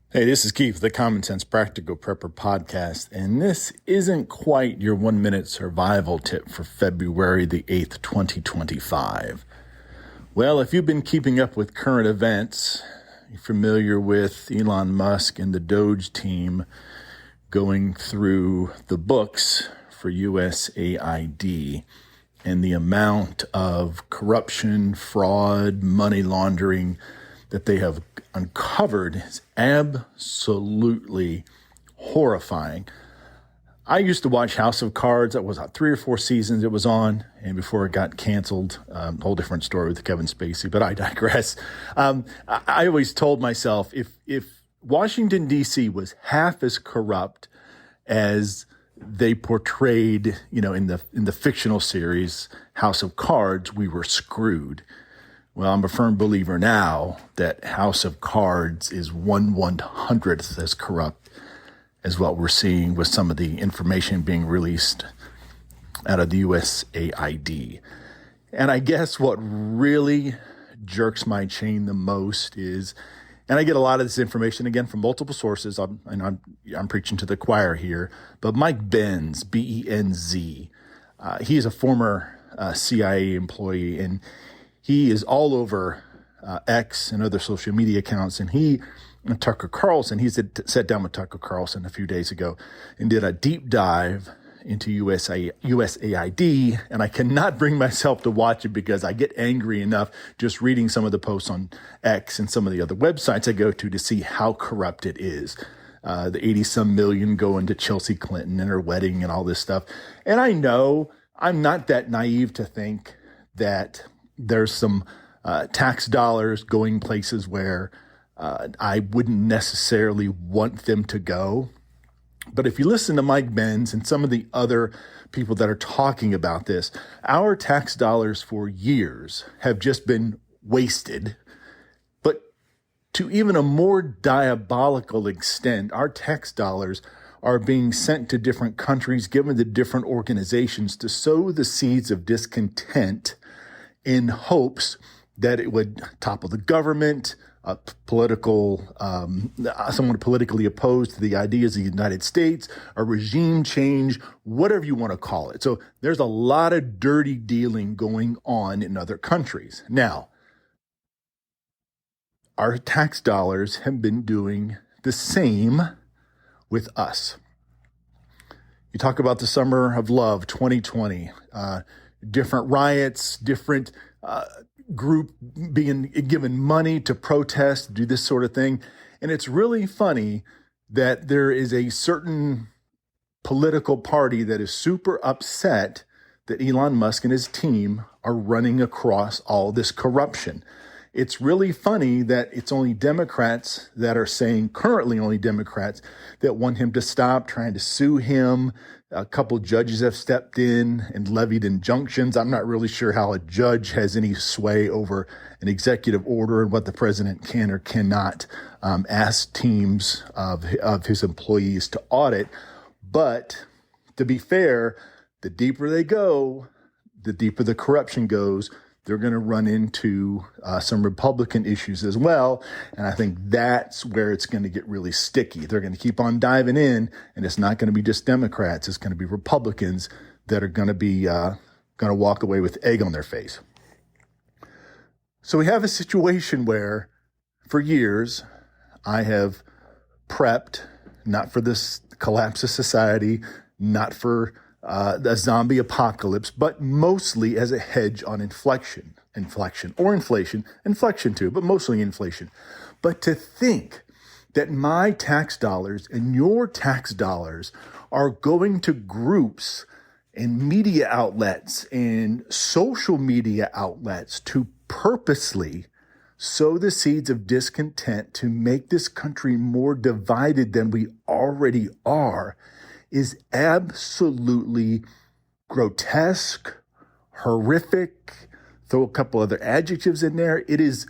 Hey, this is Keith, the Common Sense Practical Prepper podcast, and this isn't quite your 1-minute survival tip for February the 8th, 2025. Well, if you've been keeping up with current events, you're familiar with Elon Musk and the Doge team going through the books for USAID, and the amount of corruption, fraud, money laundering that they have uncovered is absolutely horrifying. I used to watch House of Cards. That was 3 or 4 seasons it was on, and before it got canceled, a whole different story with Kevin Spacey, but I digress. I always told myself, if Washington, D.C. was half as corrupt as they portrayed, in the fictional series House of Cards, we were screwed. Well, I'm a firm believer now that House of Cards is 1/100th as corrupt as what we're seeing with some of the information being released out of the USAID. And I guess what really jerks my chain the most is, and I get a lot of this information again from multiple sources, I'm preaching to the choir here, but Mike Benz, B-E-N-Z, he is a former CIA employee, and he is all over X and other social media accounts, and Tucker Carlson, he sat down with Tucker Carlson a few days ago and did a deep dive into USAID, and I cannot bring myself to watch it because I get angry enough just reading some of the posts on X and some of the other websites I go to see how corrupt it is. The 80-some million going to Chelsea Clinton and her wedding and all this stuff. And I know I'm not that naive to think that there's some tax dollars going places where I wouldn't necessarily want them to go. But if you listen to Mike Benz and some of the other people that are talking about this, our tax dollars for years have just been wasted. But to even a more diabolical extent, our tax dollars are being sent to different countries, given to different organizations to sow the seeds of discontent in hopes that it would topple the government, someone politically opposed to the ideas of the United States, a regime change, whatever you want to call it. So there's a lot of dirty dealing going on in other countries. Now, our tax dollars have been doing the same with us. You talk about the summer of love, 2020, different riots, different group being given money to protest, do this sort of thing. And it's really funny that there is a certain political party that is super upset that Elon Musk and his team are running across all this corruption. It's really funny that it's only Democrats that are saying, currently only Democrats, that want him to stop, trying to sue him. A couple judges have stepped in and levied injunctions. I'm not really sure how a judge has any sway over an executive order and what the president can or cannot ask teams of his employees to audit. But to be fair, the deeper they go, the deeper the corruption goes. They're going to run into some Republican issues as well. And I think that's where it's going to get really sticky. They're going to keep on diving in, and it's not going to be just Democrats. It's going to be Republicans that are going to walk away with egg on their face. So we have a situation where for years I have prepped, not for this collapse of society, not for the zombie apocalypse, but mostly as a hedge on inflection too, but mostly inflation. But to think that my tax dollars and your tax dollars are going to groups and media outlets and social media outlets to purposely sow the seeds of discontent to make this country more divided than we already are is absolutely grotesque, horrific. Throw a couple other adjectives in there. It is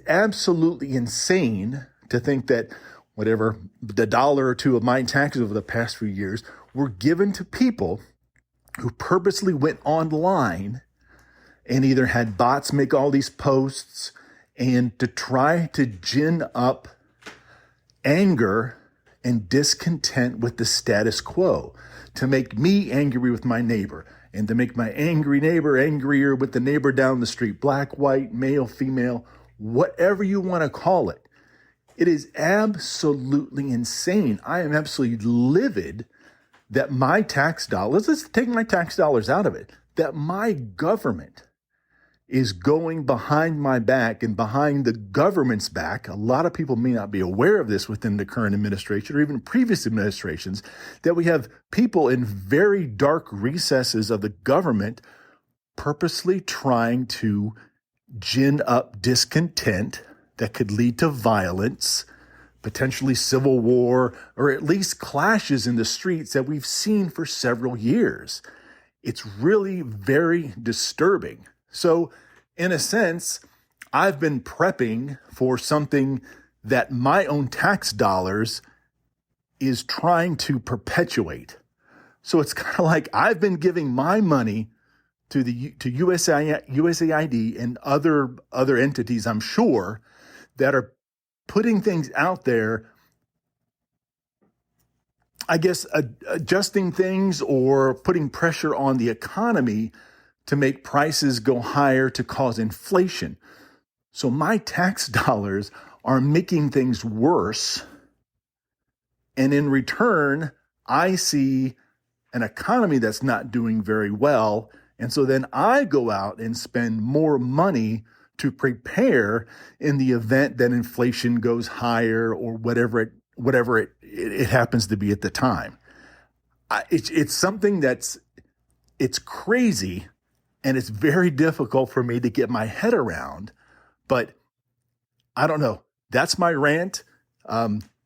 absolutely insane to think that whatever the dollar or two of my taxes over the past few years were given to people who purposely went online and either had bots make all these posts and to try to gin up anger and discontent with the status quo, to make me angry with my neighbor, and to make my angry neighbor angrier with the neighbor down the street, black, white, male, female, whatever you want to call it. It is absolutely insane. I am absolutely livid that my tax dollars, let's take my tax dollars out of it, that my government is going behind my back and behind the government's back. A lot of people may not be aware of this within the current administration or even previous administrations, that we have people in very dark recesses of the government purposely trying to gin up discontent that could lead to violence, potentially civil war, or at least clashes in the streets that we've seen for several years. It's really very disturbing. So, in a sense, I've been prepping for something that my own tax dollars is trying to perpetuate. So it's kind of like I've been giving my money to USAID and other entities, I'm sure, that are putting things out there, I guess, adjusting things or putting pressure on the economy to make prices go higher, to cause inflation. So my tax dollars are making things worse. And in return, I see an economy that's not doing very well. And so then I go out and spend more money to prepare in the event that inflation goes higher or whatever it happens to be at the time. It's something it's crazy. And it's very difficult for me to get my head around, but I don't know. That's my rant.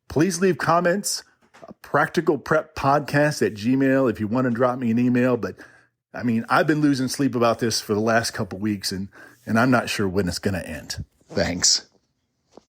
Please leave comments, practicalpreppodcast@gmail.com if you want to drop me an email. But I mean, I've been losing sleep about this for the last couple of weeks, and I'm not sure when it's going to end. Thanks.